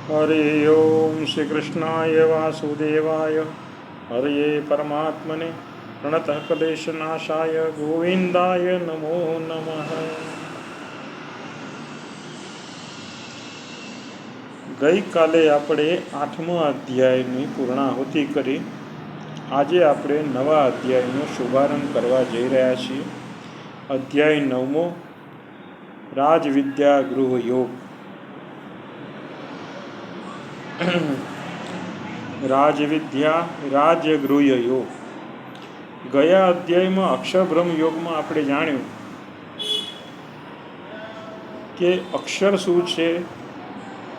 हरि ओम श्री कृष्णाय वासुदेवाय हरे परमात्मने प्रणतः क्लेशनाशाय गोविंदाय नमो नमः। गई काले આપણે 8મા અધ્યાયની પૂર્ણાહુતિ કરી। આજે આપણે નવા અધ્યાયનો શુભારંભ કરવા જઈ રહ્યા છીએ। અધ્યાય 9મો રાજવિદ્યા ગૃહ યોગ। રાજવિદ્યા રાજગૃહ યોગ। ગયા અધ્યાયમાં અક્ષરબ્રહ્મ યોગમાં આપણે જાણ્યું કે અક્ષર શું છે,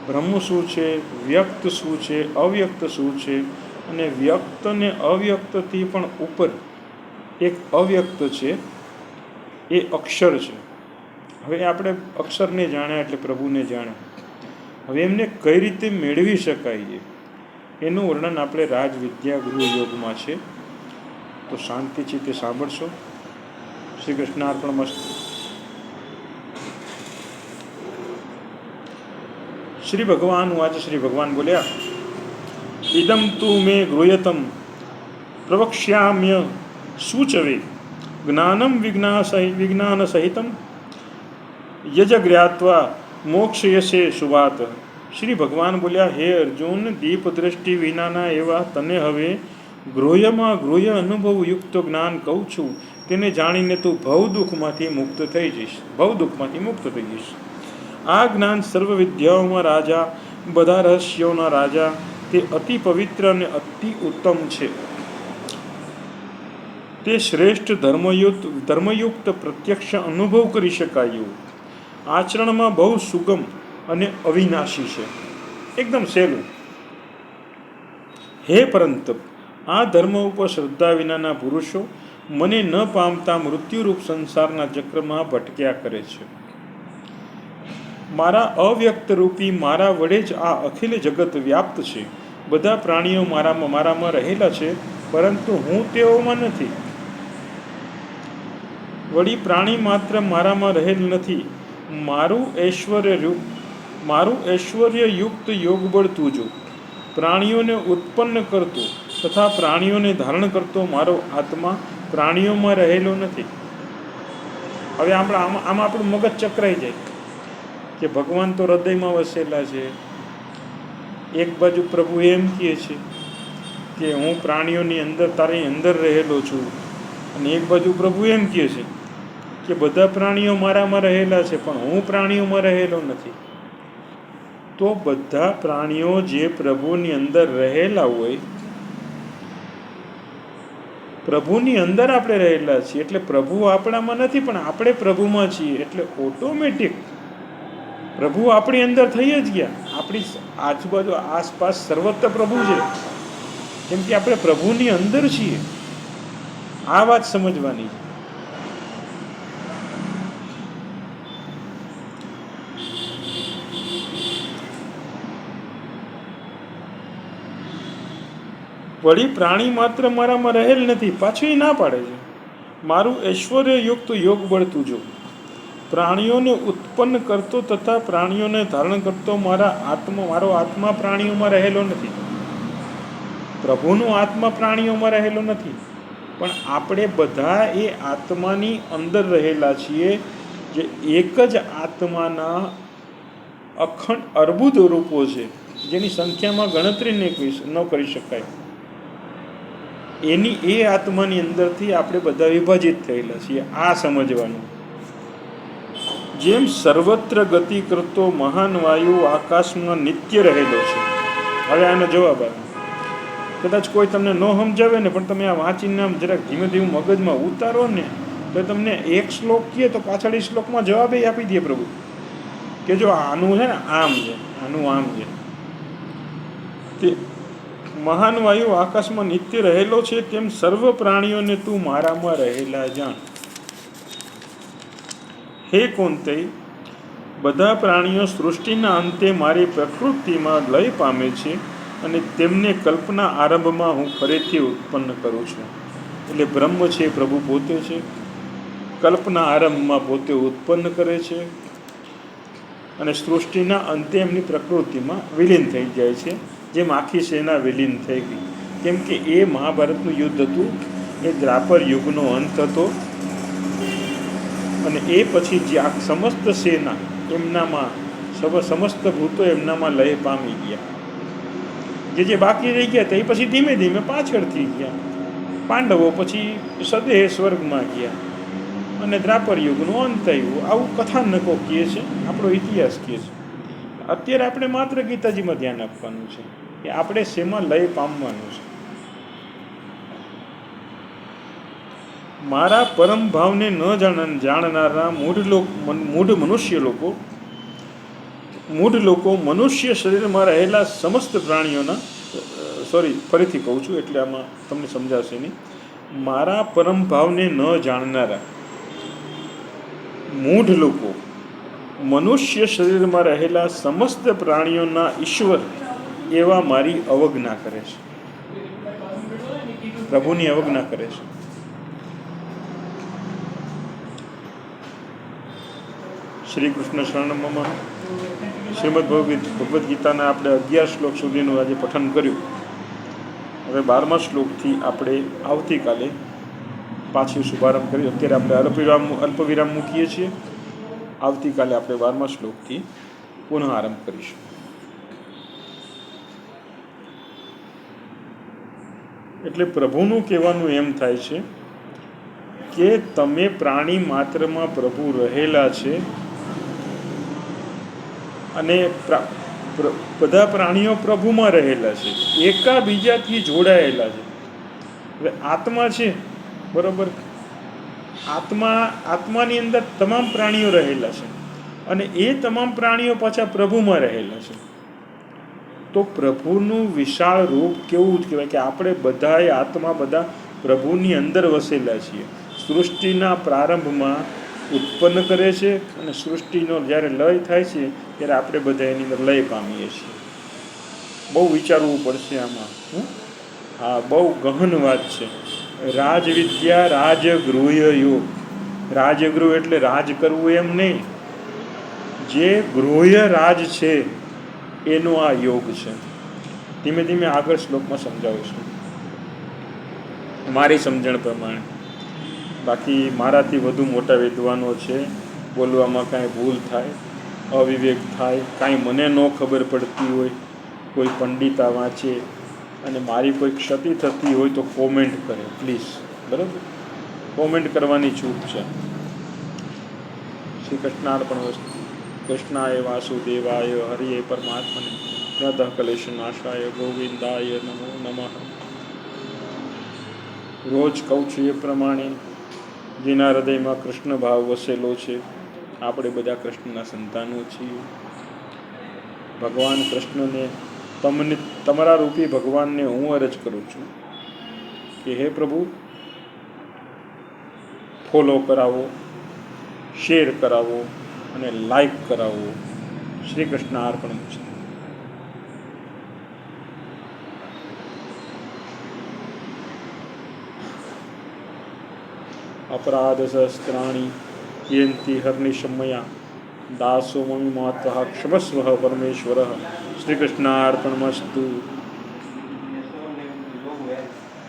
બ્રહ્મ શું છે, વ્યક્ત શું છે, અવ્યક્ત શું છે, અને વ્યક્ત ને અવ્યક્તથી પણ ઉપર એક અવ્યક્ત છે, એ અક્ષર છે। હવે આપણે અક્ષરને જાણ્યા એટલે પ્રભુને જાણ્યા। હવે એમને કઈ રીતે મેળવી શકાય એનું વર્ણન આપણે રાજવિદ્યા ગૃહ યોગમાં છે। તો શાંતિથી તે સાંભળશો। શ્રી કૃષ્ણાર્પણમસ્તુ। શ્રી ભગવાન વાચ। શ્રી ભગવાન બોલ્યા, ઇદમ તુ મે ગૃહ્યતમ પ્રવક્ષ્યામ્ય સૂચવે જ્ઞાનમ વિજ્ઞાન સહિતમ યજગ્રહ્યા મોક્ષયસે શુભાત। શ્રી ભગવાન બોલ્યા, હે અર્જુન, દીપ દ્રષ્ટિ વિનાના એવા તને હવે ગૃહ્યમાં ગૃહ્ય અનુભવયુક્ત જ્ઞાન કહું છું। તેને જાણીને તું ભવદુઃખમાંથી મુક્ત થઈ જઈશ, ભવદુઃખમાંથી મુક્ત થઈ જઈશ। આ જ્ઞાન સર્વ વિદ્યાઓમાં રાજા, બધા રહસ્યોના રાજા, તે અતિ પવિત્ર અને અતિ ઉત્તમ છે। તે શ્રેષ્ઠ ધર્મયુક્ત પ્રત્યક્ષ અનુભવ કરી શકાયું, આચરણમાં બહુ સુગમ અને અવિનાશી છે, એકદમ સહેલું। હે પરંત, આ ધર્મ ઉપર શ્રદ્ધા વિનાના પુરુષો મને ન પામતા મૃત્યુરૂપ સંસારના ચક્રમાં ભટક્યા કરે છે। મારા અવ્યક્ત રૂપી મારા વડે જ આ અખિલ જગત વ્યાપ્ત છે। બધા પ્રાણીઓ મારામાં રહેલા છે, પરંતુ હું તેઓમાં નથી। વળી પ્રાણી માત્ર મારામાં રહેલ નથી। મારું ઐશ્વર્યયુક્ત યોગબળ તું જો। પ્રાણીઓને ઉત્પન્ન કરતો તથા પ્રાણીઓને ધારણ કરતો મારો આત્મા પ્રાણીઓમાં રહેલો નથી। હવે આમાં આપણું મગજ ચક્રાઈ જાય કે ભગવાન તો હૃદયમાં વસેલા છે। એક બાજુ પ્રભુ એમ કહે છે કે હું પ્રાણીઓની અંદર તારી અંદર રહેલો છું, અને એક બાજુ પ્રભુ એમ કહે છે કે બધા પ્રાણીઓ મારામાં રહેલા છે, પણ હું પ્રાણીઓમાં રહેલો નથી। તો બધા પ્રાણીઓ જે પ્રભુની અંદર રહેલા હોય, પ્રભુની અંદર આપણે રહેલા છીએ, એટલે પ્રભુ આપણામાં નથી પણ આપણે પ્રભુમાં છીએ, એટલે ઓટોમેટિક પ્રભુ આપણી અંદર થઈ જ ગયા। આપણી આજુબાજુ આસપાસ સર્વત્ર પ્રભુ છે, કેમ કે આપણે પ્રભુની અંદર છીએ। આ વાત સમજવાની છે। વળી પ્રાણી માત્ર મારામાં રહેલ નથી, પાછું ના પાડે છે, મારું ઐશ્વર્યયુક્ત યોગ બળ તું જો। પ્રાણીઓને ઉત્પન્ન કરતો તથા પ્રાણીઓને ધારણ કરતો મારો આત્મા પ્રાણીઓમાં રહેલો નથી। પ્રભુનો આત્મા પ્રાણીઓમાં રહેલો નથી, પણ આપણે બધા એ આત્માની અંદર રહેલા છીએ, જે એક જ આત્માના અખંડ અર્બુદ રૂપો છે, જેની સંખ્યામાં ગણતરી ન કરી શકાય। એની એ આત્માની અંદરથી આપણે બધા વિભાજિત થયેલા છીએ। આ સમજવાનું। જેમ સર્વત્ર ગતિ કરતો મહાન વાયુ આકાશમાં નિત્ય રહેલો છે। હવે આનો જવાબ આવે, કદાચ કોઈ તમને ન સમજાવે ને, પણ તમે આ વાંચીને આમ જરાક ધીમે ધીમે મગજમાં ઉતારો ને, તો તમને એક શ્લોક કહે તો પાછળ એ શ્લોકમાં જવાબ આપી દે પ્રભુ, કે જો આનું છે ને આમ છે, આનું આમ છે। તે મહાન વાયુ આકાશમાં નિત્ય રહેલો છે, તેમ સર્વ પ્રાણીઓને તું મારામાં રહેલા જાણ। હે કૌંતેય, બધા પ્રાણીઓ સૃષ્ટિના અંતે મારી પ્રકૃતિમાં લય પામે છે, અને તેમને કલ્પના આરંભમાં હું ફરીથી ઉત્પન્ન કરું છું। એટલે બ્રહ્મ છે, પ્રભુ પોતે છે, કલ્પના આરંભમાં પોતે ઉત્પન્ન કરે છે, અને સૃષ્ટિના અંતે એમની પ્રકૃતિમાં વિલીન થઈ જાય છે, જેમ આખી સેના વિલીન થઈ ગઈ. કેમ કે એ મહાભારતનું યુદ્ધ હતું, એ દ્રાપર યુગનો અંત હતો. અને એ પછી જે આ સમસ્ત સેના એમનામાં, સમસ્ત ભૂતો એમનામાં લય પામી ગયા. જે બાકી રહી ગયા હતા એ પછી ધીમે ધીમે પાછળ થઈ ગયા. પાંડવો પછી સદેહ સ્વર્ગમાં ગયા અને દ્રાપર યુગનો અંત આવ્યો. આવું કથાનકો કહે છે, આપણો ઇતિહાસ કહે છે. અત્યારે આપણે માત્ર ગીતાજીમાં ધ્યાન આપવાનું છે કે આપણે શેમાં લય પામવાનું છે. મારા પરમ ભાવને ન જાણનારા મૂઢ લોકો મનુષ્ય શરીરમાં રહેલા સમસ્ત પ્રાણીઓના, ફરીથી કહું છું એટલે આમાં તમને સમજાશે નહીં. મારા પરમ ભાવને ન જાણનારા મૂઢ લોકો મનુષ્ય શરીરમાં રહેલા સમસ્ત પ્રાણીઓના ઈશ્વર એવા મારી અવજ્ઞા કરે છે, પ્રભુની અવજ્ઞા કરે છે. શ્રી કૃષ્ણ શરણમમ. શ્રીમદ ભગવદ્ ગીતાના આપણે 11 શ્લોક સુધીનું આજે પઠન કર્યું. હવે 12મા શ્લોકથી આપણે આવતીકાલે પાછી શુભારંભ કરીએ. અત્યારે આપણે અલ્પવિરામ મૂકીએ છીએ. આવતીકાલે આપણે 12મા શ્લોકથી પુનઃ આરંભ કરીશું. એટલે પ્રભુનું કહેવાનું એમ થાય છે કે તમે પ્રાણી માત્રમાં પ્રભુ રહેલા છે અને બધા પ્રાણીઓ પ્રભુમાં રહેલા છે, એકાબીજાથી જોડાયેલા છે. હવે આત્મા છે, બરોબર, આત્માની અંદર તમામ પ્રાણીઓ રહેલા છે અને એ તમામ પ્રાણીઓ પાછા પ્રભુમાં રહેલા છે. તો પ્રભુનું વિશાળ રૂપ કેવું કહેવાય કે આપણે બધાએ આત્મા બધા પ્રભુની અંદર વસેલા છીએ. સૃષ્ટિના પ્રારંભમાં ઉત્પન્ન કરે છે અને સૃષ્ટિનો જ્યારે લય થાય છે ત્યારે આપણે બધા એની અંદર લય પામીએ છીએ. બહુ વિચારવું પડશે આમાં. હા, બહુ ગહન વાત છે. રાજવિદ્યા રાજગૃહ યોગ. રાજગૃહ એટલે રાજ કરવું એમ નહીં, જે ગૃહ્ય રાજ છે એનો આ યોગ છે. ધીમે ધીમે આગળ શ્લોકમાં સમજાવું છું મારી સમજણ પ્રમાણે. બાકી મારાથી વધુ મોટા વિદ્વાનો છે, બોલવામાં કાંઈ ભૂલ થાય, અવિવેક થાય, કાંઈ મને ન ખબર પડતી હોય, કોઈ પંડિતા વાંચે અને મારી કોઈ ક્ષતિ થતી હોય તો કોમેન્ટ કરે પ્લીઝ. બરાબર, કોમેન્ટ કરવાની છૂટ છે. શ્રી કૃષ્ણાર્પણ વસ્તુ. કૃષ્ણાય વાસુદેવાય હરિએ પરમાત્મને પ્રાતઃ કલેશ નાશાય ગોવિંદાય નમો નમઃ. રોજ કહું છું એ પ્રમાણે જેના હૃદયમાં કૃષ્ણ ભાવ વસેલો છે, આપણે બધા કૃષ્ણના સંતાનો છીએ. ભગવાન કૃષ્ણને, તમારા રૂપી ભગવાનને હું અરજ કરું છું કે હે પ્રભુ, ફોલો કરાવો, શેર કરાવો અને લાઈક કરાવો. શ્રી કૃષ્ણ અર્પણ છે. અપરાધ સહસ્ત્રાણી યંતિ હર્નિશમયા દાસો મમી માતઃ ક્ષમસ્વ પરમેશ્વર. શ્રી કૃષ્ણાર્પણમસ્તુ.